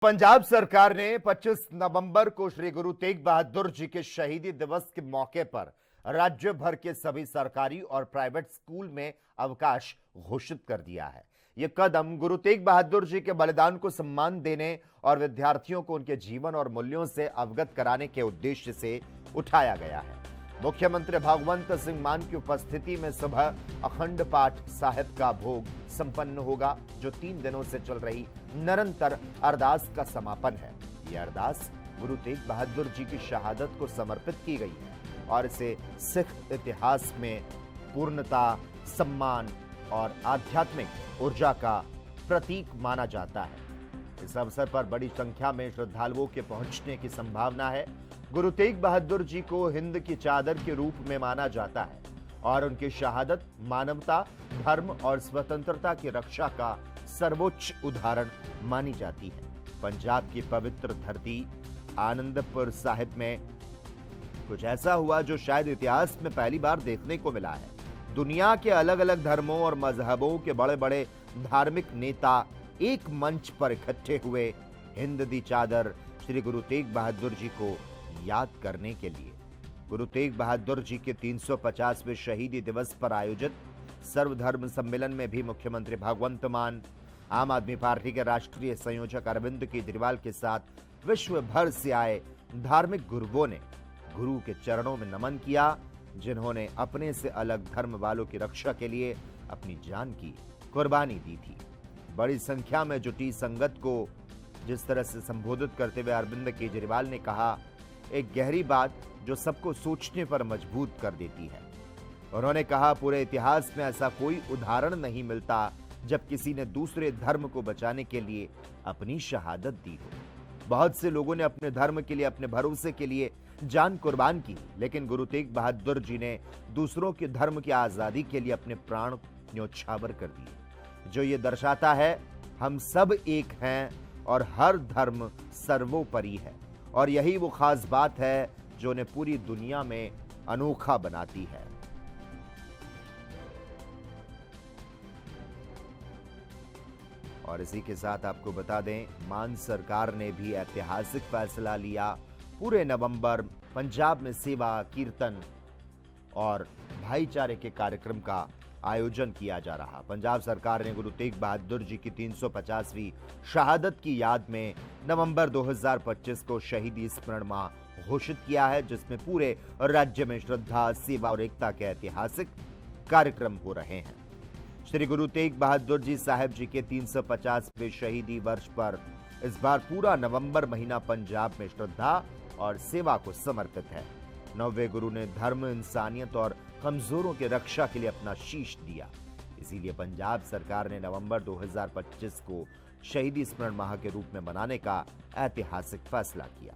पंजाब सरकार ने 25 नवंबर को श्री गुरु तेग बहादुर जी के शहीदी दिवस के मौके पर राज्य भर के सभी सरकारी और प्राइवेट स्कूल में अवकाश घोषित कर दिया है। यह कदम गुरु तेग बहादुर जी के बलिदान को सम्मान देने और विद्यार्थियों को उनके जीवन और मूल्यों से अवगत कराने के उद्देश्य से उठाया गया है। मुख्यमंत्री भगवंत सिंह मान की उपस्थिति में सुबह अखंड पाठ साहिब का भोग संपन्न होगा, जो 3 दिनों से चल रही निरंतर अरदास का समापन है। यह अरदास गुरु तेग बहादुर जी की शहादत को समर्पित की गई है और इसे सिख इतिहास में पूर्णता, सम्मान और आध्यात्मिक ऊर्जा का प्रतीक माना जाता है। इस अवसर पर बड़ी संख्या में श्रद्धालुओं के पहुंचने की संभावना है। गुरु तेग बहादुर जी को हिंद की चादर के रूप में माना जाता है और उनकी शहादत मानवता, धर्म और स्वतंत्रता की रक्षा का सर्वोच्च उदाहरण मानी जाती है। पंजाब की पवित्र धरती आनंदपुर साहिब में कुछ ऐसा हुआ जो शायद इतिहास में पहली बार देखने को मिला है। दुनिया के अलग अलग धर्मों और मजहबों के बड़े बड़े धार्मिक नेता एक मंच पर इकट्ठे हुए हिंद दी चादर श्री गुरु तेग बहादुर जी को याद करने के लिए। गुरु तेग बहादुर जी के 350वें शहीदी दिवस पर आयोजित सर्वधर्म सम्मेलन में भी मुख्यमंत्री भगवंत मान, आम आदमी पार्टी के राष्ट्रीय संयोजक अरविंद केजरीवाल के साथ विश्व भर से आए धार्मिक गुरुओं ने गुरु के चरणों में नमन किया, जिन्होंने अपने से अलग धर्म वालों की रक्षा के लिए अपनी जान की कुर्बानी दी थी। बड़ी संख्या में जुटी संगत को जिस तरह से संबोधित करते हुए अरविंद केजरीवाल ने कहा, एक गहरी बात जो सबको सोचने पर मजबूर कर देती है। उन्होंने कहा, पूरे इतिहास में ऐसा कोई उदाहरण नहीं मिलता जब किसी ने दूसरे धर्म को बचाने के लिए अपनी शहादत दी हो। बहुत से लोगों ने अपने धर्म के लिए, अपने भरोसे के लिए जान कुर्बान की, लेकिन गुरु तेग बहादुर जी ने दूसरों के धर्म की आजादी के लिए अपने प्राण न्योछावर कर दिए, जो ये दर्शाता है हम सब एक हैं और हर धर्म सर्वोपरि है। और यही वो खास बात है जो उन्हें पूरी दुनिया में अनोखा बनाती है। और इसी के साथ आपको बता दें, मान सरकार ने भी ऐतिहासिक फैसला लिया। पूरे नवंबर पंजाब में सेवा, कीर्तन और भाईचारे के कार्यक्रम का आयोजन किया जा रहा। पंजाब सरकार ने गुरु तेग बहादुर जी की 350वीं शहादत की याद में नवंबर 2025 को शहीदी स्मरण माह घोषित किया है, जिसमें पूरे राज्य में श्रद्धा, सेवा और एकता के ऐतिहासिक कार्यक्रम हो रहे हैं। श्री गुरु तेग बहादुर जी साहिब जी के 350वें शहीदी वर्ष पर इस बार पूरा नवंबर महीना पंजाब में श्रद्धा और सेवा को समर्पित है। नौवे गुरु ने धर्म, इंसानियत और कमजोरों की रक्षा के लिए अपना शीश दिया। इसीलिए पंजाब सरकार ने नवंबर 2025 को शहीदी स्मरण माह के रूप में मनाने का ऐतिहासिक फैसला किया।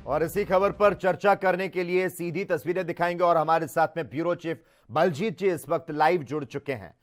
और इसी खबर पर चर्चा करने के लिए सीधी तस्वीरें दिखाएंगे और हमारे साथ में ब्यूरो चीफ बलजीत जी इस वक्त लाइव जुड़ चुके हैं।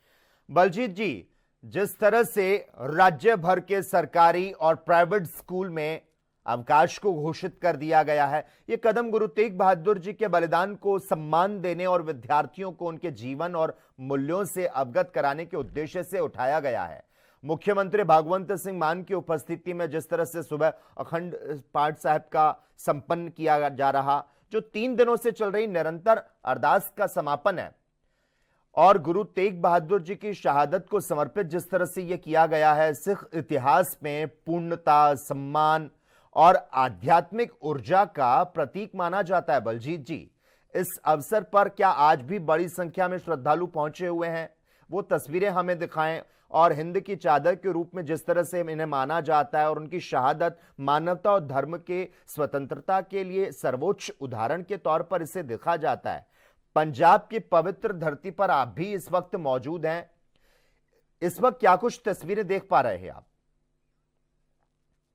बलजीत जी, जिस तरह से राज्य भर के सरकारी और प्राइवेट स्कूल में अवकाश को घोषित कर दिया गया है, यह कदम गुरु तेग बहादुर जी के बलिदान को सम्मान देने और विद्यार्थियों को उनके जीवन और मूल्यों से अवगत कराने के उद्देश्य से उठाया गया है। मुख्यमंत्री भगवंत सिंह मान की उपस्थिति में जिस तरह से सुबह अखंड पाठ साहिब का संपन्न किया जा रहा, जो 3 दिनों से चल रही निरंतर अरदास का समापन है, और गुरु तेग बहादुर जी की शहादत को समर्पित जिस तरह से यह किया गया है, सिख इतिहास में पूर्णता, सम्मान और आध्यात्मिक ऊर्जा का प्रतीक माना जाता है। बलजीत जी, इस अवसर पर क्या आज भी बड़ी संख्या में श्रद्धालु पहुंचे हुए हैं? वो तस्वीरें हमें दिखाएं और हिंद की चादर के रूप में जिस तरह से इन्हें माना जाता है और उनकी शहादत मानवता और धर्म के स्वतंत्रता के लिए सर्वोच्च उदाहरण के तौर पर इसे देखा जाता है। पंजाब की पवित्र धरती पर आप भी इस वक्त मौजूद हैं। इस वक्त क्या कुछ तस्वीरें देख पा रहे हैं आप?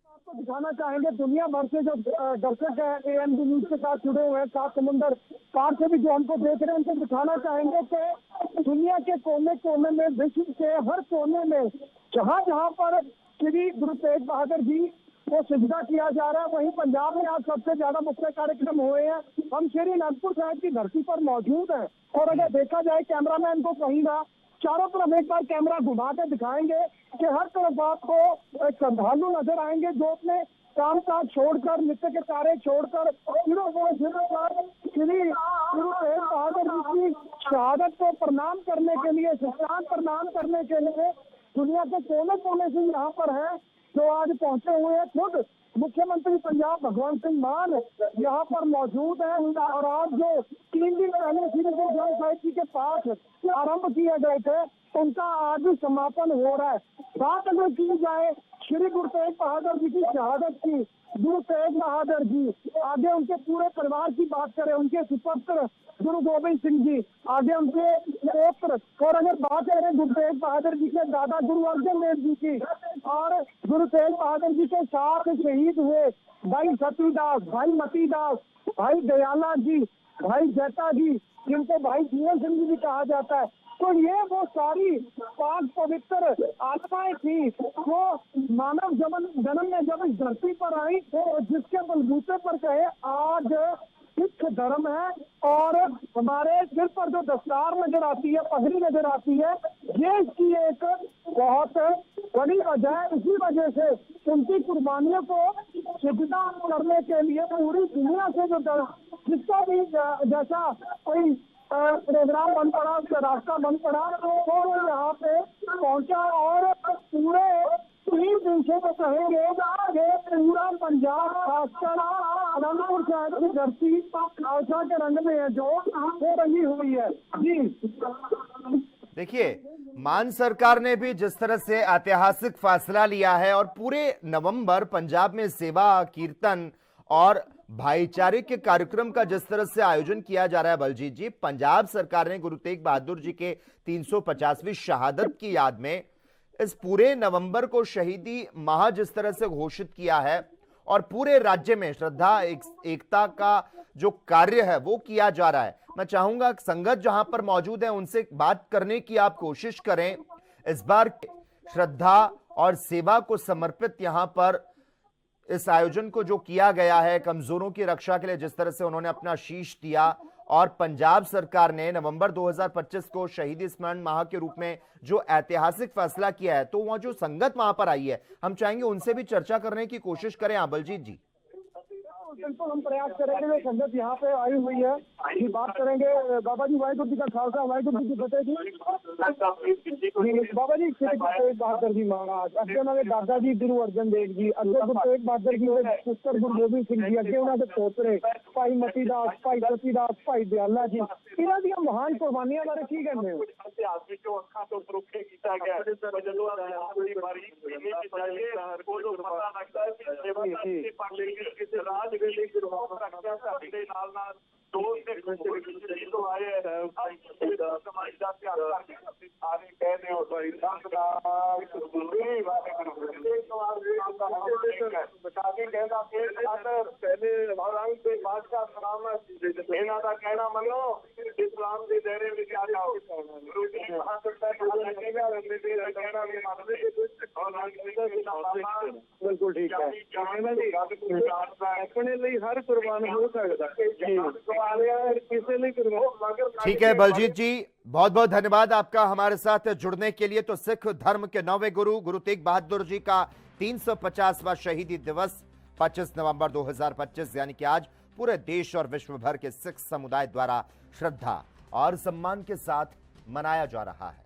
आपको दिखाना चाहेंगे दुनिया भर से जो दर्शक है एएनबी न्यूज के साथ जुड़े हुए हैं, सात समुंदर पार से भी जो हमको देख रहे हैं, उनको दिखाना चाहेंगे कि दुनिया के कोने कोने में, विश्व के हर कोने में, जहां जहां पर श्री गुरु तेग बहादुर जी वो सिजदा किया जा रहा है। वहीं पंजाब में आज सबसे ज्यादा मुख्य कार्यक्रम हुए हैं। हम श्री अनंतपुर साहिब की धरती पर मौजूद हैं और अगर देखा जाए, कैमरामैन को कहूंगा चारों तरफ एक बार कैमरा घुमा के दिखाएंगे कि हर तरफ आपको श्रद्धालु नजर आएंगे जो अपने काम काज छोड़कर, नित्य के कार्य छोड़कर श्री गुरु तेग बहादुर जी की शहादत को प्रणाम करने के लिए, साष्टांग प्रणाम करने के लिए दुनिया के कोने कोने से यहाँ पर है जो आज पहुंचे हुए हैं। खुद मुख्यमंत्री पंजाब भगवंत सिंह मान यहाँ पर मौजूद है और आज जो 3 दिन पहले श्री गुरु ग्रंथ साहिब जी के पाठ आरंभ किए गए थे उनका आज समापन हो रहा है। बात अगर की जाए श्री गुरु तेग बहादुर जी की शहादत की, गुरु तेग बहादुर जी, आगे उनके पूरे परिवार की बात करें, उनके सुपुत्र गुरु गोविंद सिंह जी, आगे उनके पुत्र, और अगर बात करें गुरु तेग बहादुर जी के दादा गुरु अर्जन देव जी की, और गुरु तेग बहादुर जी के साथ शहीद हुए भाई सतीदास, भाई मतीदास, भाई दयाला जी, भाई जैता जी, जिनको भाई जीवन सिंह जी भी कहा जाता है। तो ये वो सारी पाक पवित्र आत्माएं थी वो मानव जन्म में जब इस धरती पर आई तो जिसके बलबूते पर कहे आज सिख धर्म है और हमारे सिर पर जो दस्तार नजर आती है, पगड़ी नजर आती है, ये इसकी एक बहुत बड़ी वजह है। इसी वजह से उनकी कुर्बानियों को सिद्धा करने के लिए पूरी दुनिया से जो जिसका भी जैसा कोई प्रोग्राम बन पड़ा, रास्ता बन पड़ा तो वो यहाँ पे पहुंचा और पूरे 3 दिन से तो कहेंगे ये पूरा पंजाब खासकर अनंतपुर साहिब की धरती खालसा के रंग में है जो वो रंगी हुई है। जी देखिए, मान सरकार ने भी जिस तरह से ऐतिहासिक फैसला लिया है और पूरे नवंबर पंजाब में सेवा, कीर्तन और भाईचारे के कार्यक्रम का जिस तरह से आयोजन किया जा रहा है बलजीत जी, पंजाब सरकार ने गुरु तेग बहादुर जी के 350वीं शहादत की याद में इस पूरे नवंबर को शहीदी माह जिस तरह से घोषित किया है और पूरे राज्य में श्रद्धा एकता का जो कार्य है वो किया जा रहा है। मैं चाहूंगा संगत जहां पर मौजूद है उनसे बात करने की आप कोशिश करें। इस बार श्रद्धा और सेवा को समर्पित यहां पर इस आयोजन को जो किया गया है, कमजोरों की रक्षा के लिए जिस तरह से उन्होंने अपना शीश दिया और पंजाब सरकार ने नवंबर 2025 को शहीदी स्मरण माह के रूप में जो ऐतिहासिक फैसला किया है, तो वहां जो संगत वहां पर आई है, हम चाहेंगे उनसे भी चर्चा करने की कोशिश करें। बलजीत जी बिल्कुल हम प्रयास करेंगे। वे संगत यहाँ पे आई हुई है, ये बात करेंगे। बाबा जी वाहिगुरू जी का खालसा, वाहिगुरू जी की फतेह जी। बाबा जी श्री गुरु तेग बहादुर जी महाराज, अगे उन्होंने दादा जी गुरु अर्जन देव जी, अगे गुरु तेग बहादुर जी के पुत्र गुरु गोबिंद सिंह जी, अगे उन्होंने पोतरे भाई मतीदास, भाई सतीदास, भाई दयाला जी, इन्हों दी महान कुर्बानियां बारे की कहते हो? इतिहास ਵਿੱਚੋਂ ਅੱਖਾਂ ਤੋਂ ਪਰੋਖੇ ਕੀਤਾ ਗਿਆ ਜਦੋਂ ਆਪਣੀ ਵਾਰੀ ਇੰਨੀ ਚਾਹੀਏ ਉਹ ਪਤਾ ਲੱਗਦਾ ਹੈ ਕਿ ਸੇਵਾ ਕਰਕੇ ਪੜ ਲਈ ਕਿਸੇ ਰਾਜ ਵੇਲੇ ਗੁਰੂ ਰੱਖਿਆ ਸਾਡੇ ਨਾਲ ਦੋ ਦੇ ਤੋਂ ਆਏ ਸਮਾਜ ਦਾ ਧਿਆਨ ਕਰਕੇ ਆਰੇ ਕਹਿ ਦਿਓ ਭਾਈ ਸੰਤ ਦਾ ਗੁਰੂ ਵਾਹਿਗੁਰੂ ਬਤਾ ਕੇ ਕਹਿੰਦਾ ਕਿ ਪਹਿਲੇ ਔਰੰਗ ਦੇ ਬਾਦਸ਼ਾਹ ਸਲਾਮਤ ਇਹਨਾਂ ਦਾ ਕਹਿਣਾ ਮੰਨੋ इस्लाम के दायरे में क्या जाओ गुरु जी कहा सकता है लगेगा मेरे कहना भी मानते और बिल्कुल ठीक है। अपने लिए हर कुर्बान हो सकता है, किसी लिए कुर्बान। ठीक है बलजीत जी, बहुत बहुत धन्यवाद आपका हमारे साथ जुड़ने के लिए। तो सिख धर्म के 9वें गुरु गुरु तेग बहादुर जी का 350वां शहीदी दिवस 25 नवंबर 2025 यानी कि आज पूरे देश और विश्व भर के सिख समुदाय द्वारा श्रद्धा और सम्मान के साथ मनाया जा रहा है।